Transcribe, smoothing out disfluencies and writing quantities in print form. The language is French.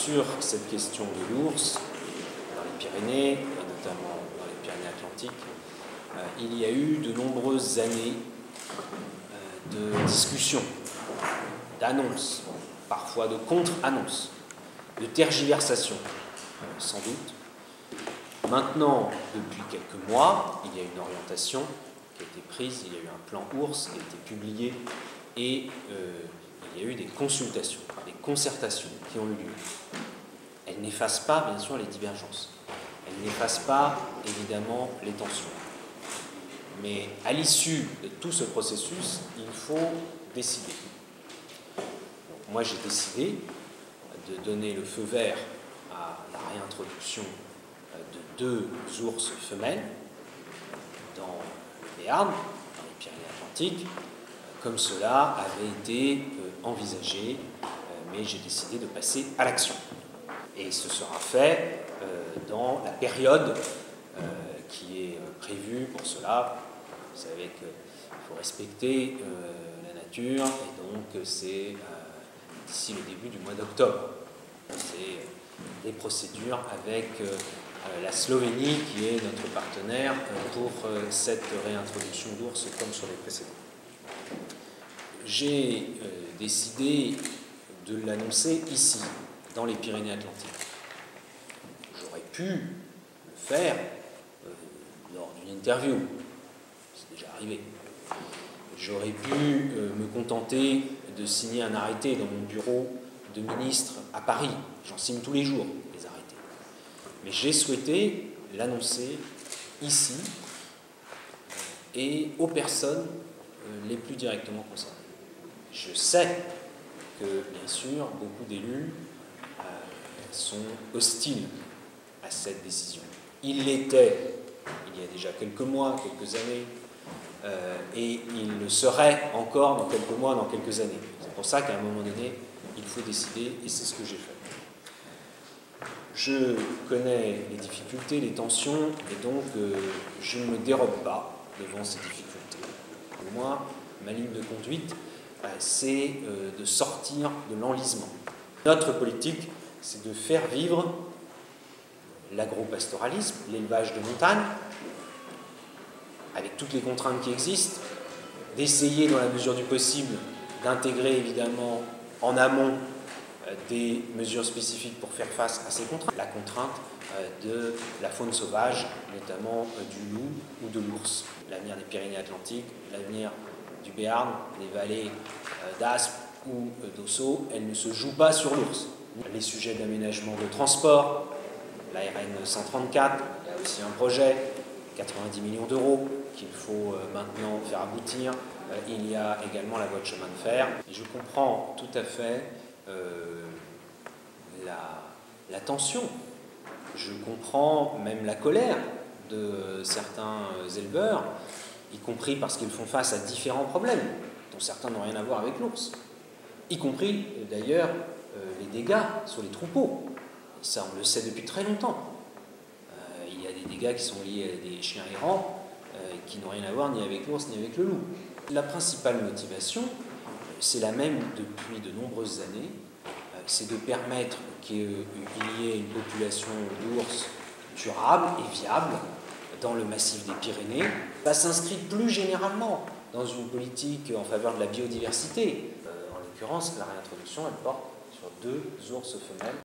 sur cette question de l'ours dans les Pyrénées, et notamment dans les Pyrénées-Atlantiques, il y a eu de nombreuses années de discussions, d'annonces, parfois de contre-annonces, de tergiversations, sans doute. Maintenant, depuis quelques mois, il y a une orientation qui a été prise, il y a eu un plan ours qui a été publié et il y a eu des consultations, des concertations qui ont eu lieu. Elles n'effacent pas, bien sûr, les divergences. Elles n'effacent pas, évidemment, les tensions. Mais à l'issue de tout ce processus, il faut décider. Donc, moi, j'ai décidé de donner le feu vert à la réintroduction de 2 ours femelles dans le Béarn, dans les Pyrénées-Atlantiques, comme cela avait été envisagé, mais j'ai décidé de passer à l'action. Et ce sera fait dans la période qui est prévue pour cela. Vous savez qu'il faut respecter la nature, et donc c'est d'ici le début du mois d'octobre. C'est les procédures avec la Slovénie qui est notre partenaire pour cette réintroduction d'ours comme sur les précédents. J'ai décidé de l'annoncer ici, dans les Pyrénées-Atlantiques. J'aurais pu le faire lors d'une interview, c'est déjà arrivé. J'aurais pu me contenter de signer un arrêté dans mon bureau de ministre à Paris. J'en signe tous les jours, les arrêtés. Mais j'ai souhaité l'annoncer ici et aux personnes les plus directement concernées. Je sais que, bien sûr, beaucoup d'élus sont hostiles à cette décision. Ils l'étaient il y a déjà quelques mois, quelques années, et ils le seraient encore dans quelques mois, dans quelques années. C'est pour ça qu'à un moment donné, il faut décider, et c'est ce que j'ai fait. Je connais les difficultés, les tensions, et donc je ne me dérobe pas devant ces difficultés. Pour moi, ma ligne de conduite, c'est de sortir de l'enlisement. Notre politique, c'est de faire vivre l'agropastoralisme, l'élevage de montagne, avec toutes les contraintes qui existent, d'essayer dans la mesure du possible d'intégrer évidemment en amont des mesures spécifiques pour faire face à ces contraintes. La contrainte de la faune sauvage, notamment du loup ou de l'ours. L'avenir des Pyrénées-Atlantiques, l'avenir du Béarn, des vallées d'Aspe ou d'Ossau, elle ne se joue pas sur l'ours. Les sujets d'aménagement de transport, la RN 134, il y a aussi un projet, 90 millions d'euros qu'il faut maintenant faire aboutir. Il y a également la voie de chemin de fer. Et je comprends tout à fait la tension. Je comprends même la colère de certains éleveurs, y compris parce qu'ils font face à différents problèmes, dont certains n'ont rien à voir avec l'ours, y compris d'ailleurs les dégâts sur les troupeaux. Et ça, on le sait depuis très longtemps. Il y a des dégâts qui sont liés à des chiens errants qui n'ont rien à voir ni avec l'ours ni avec le loup. La principale motivation, c'est la même depuis de nombreuses années, c'est de permettre qu'il y ait une population d'ours durable et viable dans le massif des Pyrénées. Ça s'inscrit plus généralement dans une politique en faveur de la biodiversité. En l'occurrence, la réintroduction, elle porte sur 2 ours femelles.